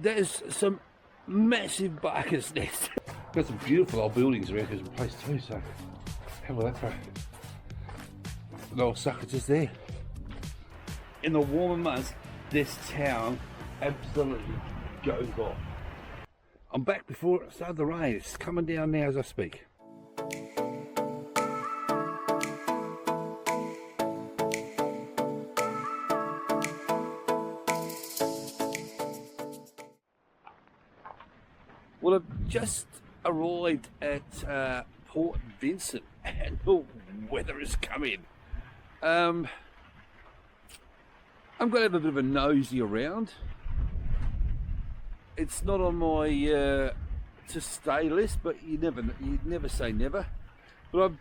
There's some massive barker's nest. Got some beautiful old buildings around this place too, so have a look at that. The old sucker just there. In the warmer months, this town absolutely goes off. I'm back before it started to rain. It's coming down now as I speak. Well, I've just arrived at Port Vincent and the weather is coming. I'm going to have a bit of a nosy around. It's not on my to stay list, but you never say never. But I'm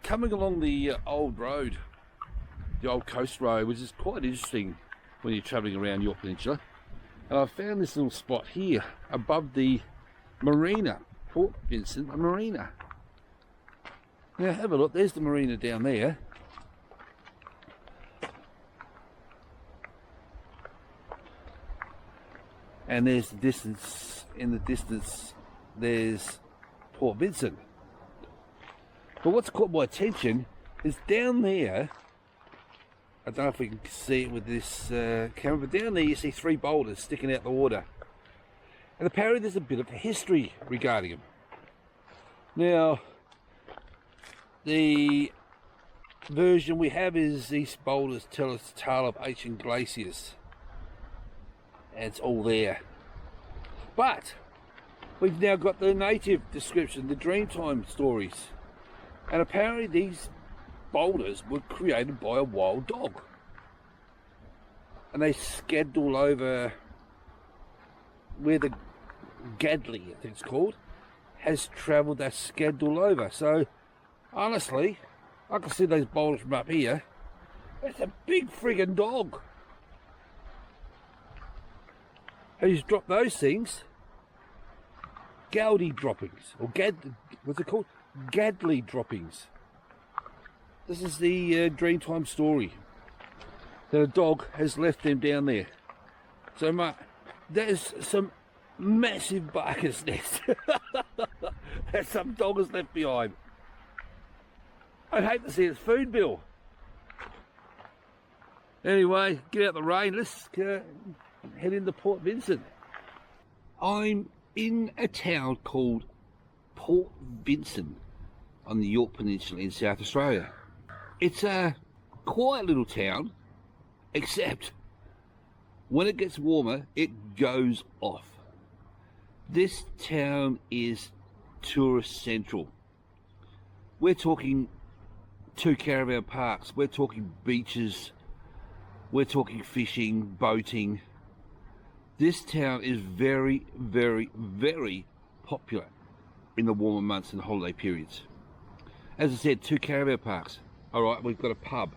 coming along the old road, the old coast road, which is quite interesting when you're travelling around Yorke Peninsula. And I found this little spot here above the marina, Port Vincent Marina. Now have a look, there's the marina down there. And there's the distance, in the distance there's Port Vincent. But what's caught my attention is down there, I don't know if we can see it with this camera, but down there you see three boulders sticking out the water. And apparently there's a bit of history regarding them. Now, the version we have is these boulders tell us the tale of ancient glaciers. And it's all there. But we've now got the native description, the Dreamtime stories. And apparently these boulders were created by a wild dog. And they scadded all over where the Gadli, I think it's called, has travelled, they're scadded all over. So honestly, I can see those boulders from up here. It's a big friggin' dog. Who's dropped those things? Gadli Droppings, or what's it called? Gadli Droppings. This is the Dreamtime story that a dog has left them down there. So there's some massive barker's nest that some dog has left behind. I'd hate to see its food bill. Anyway, get out the rain. Let's head into Port Vincent. I'm in a town called Port Vincent on the Yorke Peninsula in South Australia. It's a quiet little town, except when it gets warmer, it goes off. This town is tourist central. We're talking 2 caravan parks, we're talking beaches, we're talking fishing, boating. This town is very, very, very popular in the warmer months and holiday periods. As I said, 2 caravan parks. All right, we've got a pub,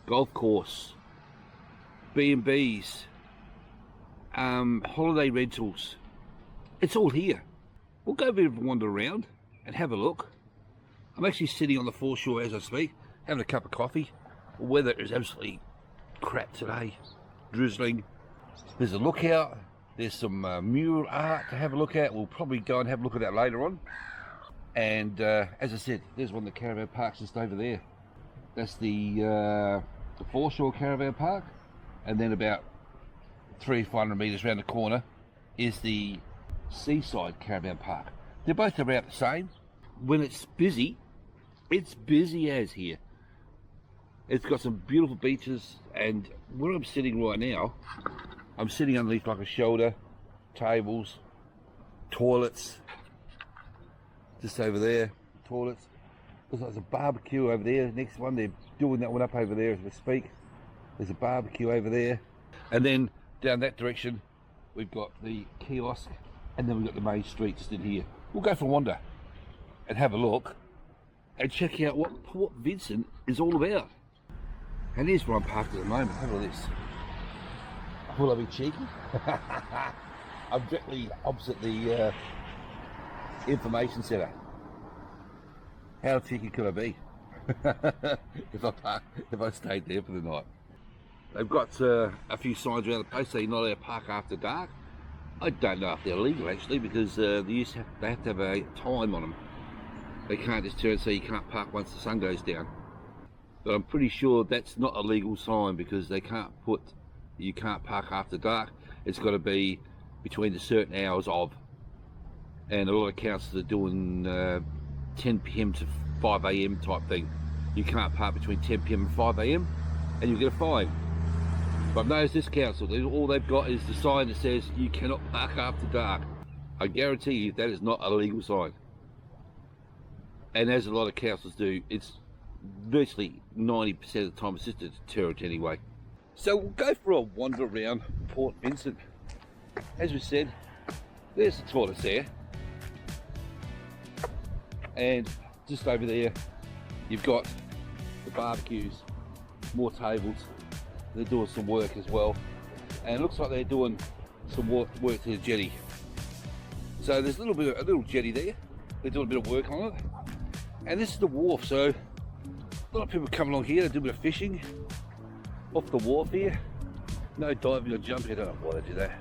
golf course, B&Bs, holiday rentals. It's all here. We'll go a bit of a wander around and have a look. I'm actually sitting on the foreshore as I speak, having a cup of coffee. The weather is absolutely crap today, drizzling. There's a lookout, there's some mural art to have a look at. We'll probably go and have a look at that later on. And as I said, there's one of the caravan parks just over there. That's the foreshore caravan park, and then about 300-400 metres around the corner is the seaside caravan park. They're both about the same. When it's busy as here. It's got some beautiful beaches, and where I'm sitting right now, I'm sitting underneath like a shelter, tables, toilets, just over there, toilets. Looks like there's a barbecue over there. Next one, they're doing that one up over there as we speak. There's a barbecue over there. And then down that direction, we've got the kiosk, and then we've got the main street just in here. We'll go for a wander and have a look and check out what Port Vincent is all about. And here's where I'm parked at the moment. Have a look at this. Will I be cheeky? I'm directly opposite the information centre. How cheeky could I be if I stayed there for the night? They've got a few signs around the place saying you're not allowed to park after dark. I don't know if they're legal actually, because they have to have a time on them. They can't just turn and say you can't park once the sun goes down. But I'm pretty sure that's not a legal sign, because they can't put you can't park after dark. It's got to be between the certain hours of. And a lot of councils are doing 10 PM to 5 AM type thing. You can't park between 10 PM and 5 AM and you'll get a fine. But I've noticed this council, all they've got is the sign that says you cannot park after dark. I guarantee you that is not a legal sign. And as a lot of councils do, it's virtually 90% of the time it's just a deterrent anyway. So we'll go for a wander around Port Vincent. As we said, there's the toilets there. And just over there, you've got the barbecues, more tables. They're doing some work as well. And it looks like they're doing some work to the jetty. So there's a little jetty there. They're doing a bit of work on it. And this is the wharf, so a lot of people come along here to do a bit of fishing off the wharf here. No diving or jumping, I don't know why they do that.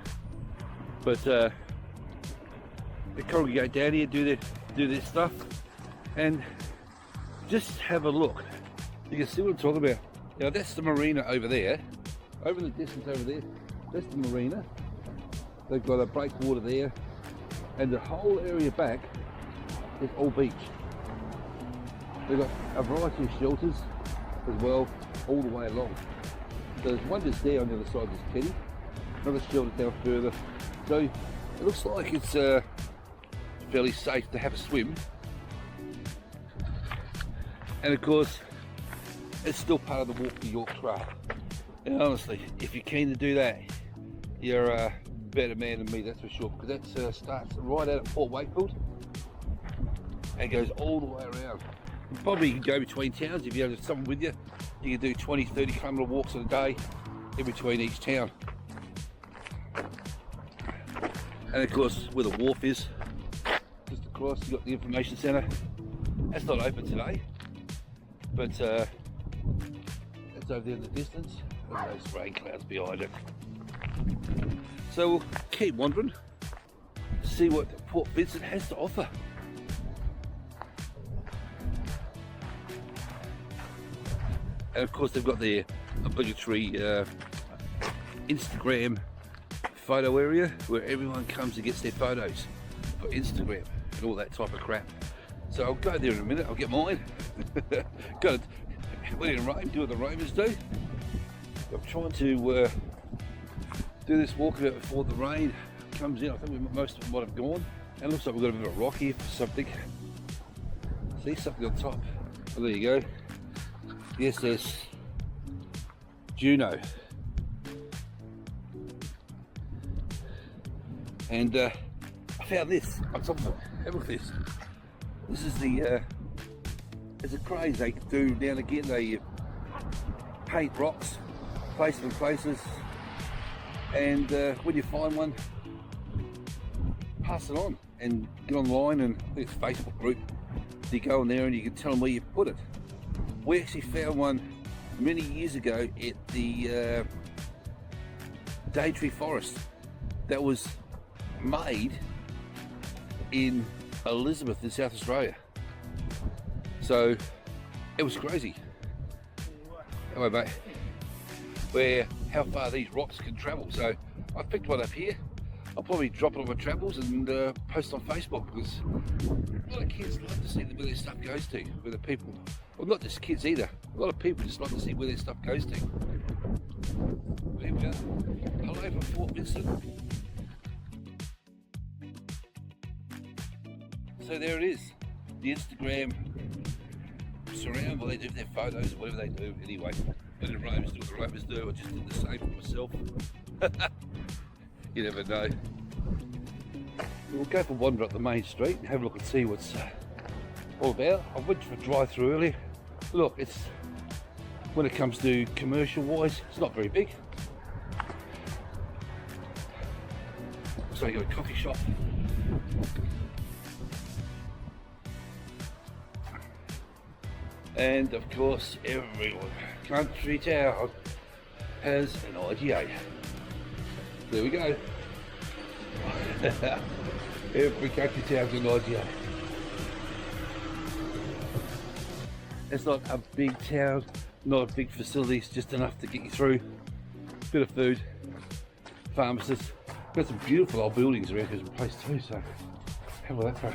But they congregate down here, do their stuff, and just have a look. You can see what I'm talking about. Now that's the marina over there. Over in the distance over there, that's the marina. They've got a breakwater there, and the whole area back is all beach. They've got a variety of shelters as well, all the way along. So there's one just there on the other side of this quay, another shelter down further. So it looks like it's fairly safe to have a swim. And of course, it's still part of the Walk to Yorke Trail. And honestly, if you're keen to do that, you're a better man than me, that's for sure. Because that starts right out at Port Wakefield and goes all the way around. Probably you can go between towns if you have someone with you. You can do 20, 30 kilometre walks in a day in between each town. And of course, where the wharf is, just across, you've got the information centre. That's not open today, but it's over there in the distance. Look at those rain clouds behind it. So we'll keep wandering to see what Port Vincent has to offer. And of course they've got their obligatory Instagram photo area where everyone comes and gets their photos for Instagram and all that type of crap. So I'll go there in a minute, I'll get mine. Got it. When in Rome, do what the Romans do. I'm trying to do this walk before the rain comes in. I think most of them might have gone. And it looks like we've got a bit of a rock here for something. See, something on top. Oh, there you go. Yes, there's Juno. And I found this on top of it. Have a look at this. This is the, it's a craze they do now and again. They paint rocks, place them in places, and when you find one, pass it on and get online, and I think it's a Facebook group. You go in there and you can tell them where you put it. We actually found one many years ago at the Daintree Forest that was made in Elizabeth in South Australia. So it was crazy. Anyway, mate, where how far these rocks can travel. So I picked one up here. I'll probably drop it on my travels and post on Facebook, because a lot of kids love to see where their stuff goes to, where the people, well, not just kids either, a lot of people just like to see where their stuff goes to. There we go. Hello from Fort Vincent. So there it is, the Instagram surround, well, they do their photos or whatever they do anyway. And the Romans do what the Romans do. I just did the same for myself. You never know. We'll go for a wander up the main street and have a look and see what's all about. I went for a drive-through earlier. Look, it's, when it comes to commercial wise, it's not very big. So you got a coffee shop. And of course, everyone, country town. has an IGA. There we go. Every country town's an IGA. It's not a big town, not a big facilities, just enough to get you through. Bit of food, pharmacists. Got some beautiful old buildings around here, some place too, so have a look for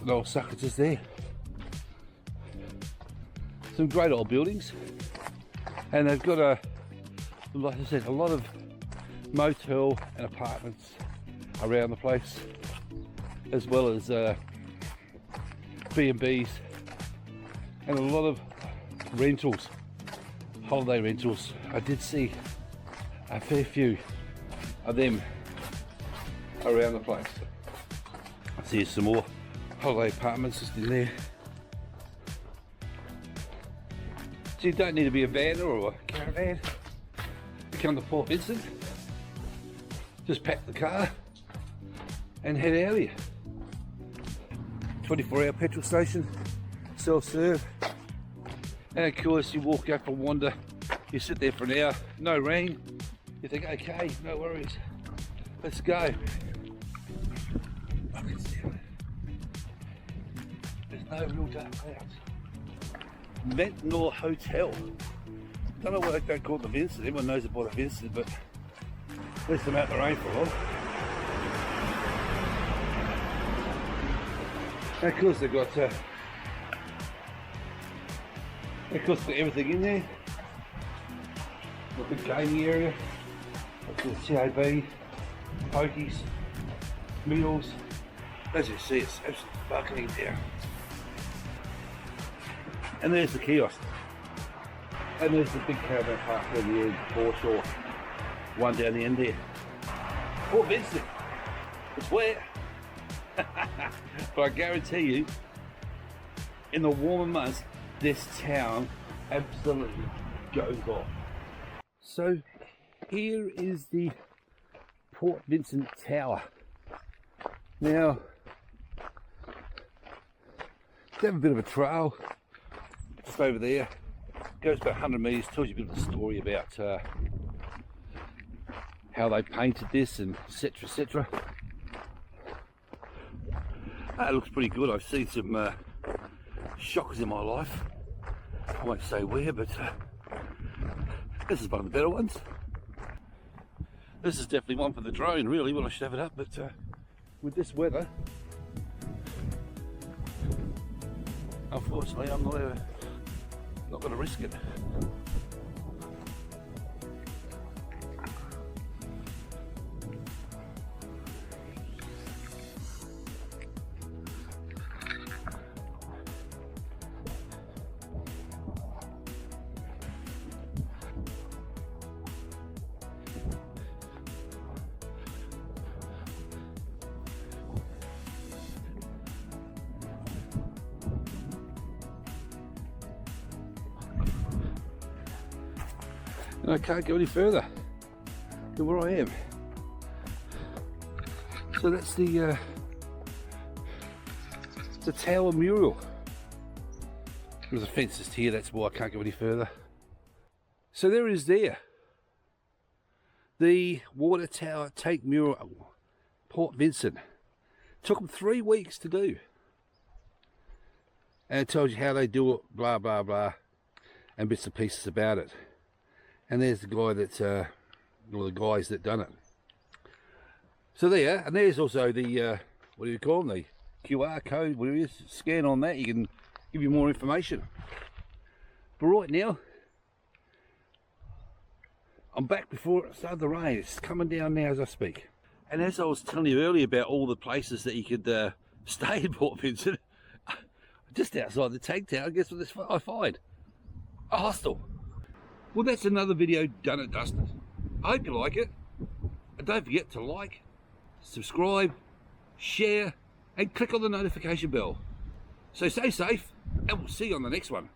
an old sucker just there. Some great old buildings, and they've got like I said, a lot of motel and apartments around the place, as well as B&Bs, and a lot of rentals, holiday rentals. I did see a fair few of them around the place. I see some more holiday apartments just in there. So you don't need to be a van or a caravan to come to Port Vincent. Just pack the car and head out here. 24-hour petrol station, self-serve, and of course you walk up and wander. You sit there for an hour, no rain. You think, okay, no worries, let's go. There's no real dark clouds. Ventnor Hotel. Don't know why they don't call it the Vincent. Everyone knows about the Vincent, but at least I'm out in the rain for a while. And of course they've got everything in there. Got the gaming area, got the CAB, pokies, meals. As you see, it's absolutely buckling down. And there's the kiosk. And there's the big caravan park on the end, foreshore. One down the end there. Port Vincent. It's where. But I guarantee you, in the warmer months, this town absolutely goes off. So here is the Port Vincent Tower. Now, they have a bit of a trail just over there. Goes about 100 metres, tells you a bit of a story about how they painted this and etc, etc. It looks pretty good. I've seen some shockers in my life. I won't say where, but this is one of the better ones. This is definitely one for the drone, really, when I should have it up, but with this weather, unfortunately, I'm not going to risk it. And I can't go any further than where I am. So that's the tower mural. There's a fence just here, that's why I can't go any further. So there is there. The water tower take mural, Port Vincent. Took them 3 weeks to do. And it tells you how they do it, blah, blah, blah, and bits and pieces about it. And there's the guy that's, or the guys that done it. So there, and there's also the, what do you call them, the QR code, whatever it is. Scan on that, you can give you more information. But right now, I'm back before it started to rain. It's coming down now as I speak. And as I was telling you earlier about all the places that you could stay in Port Vincent, just outside the tank tower, guess what I find? A hostel. Well, that's another video done and dusted. I hope you like it. And don't forget to like, subscribe, share, and click on the notification bell. So stay safe, and we'll see you on the next one.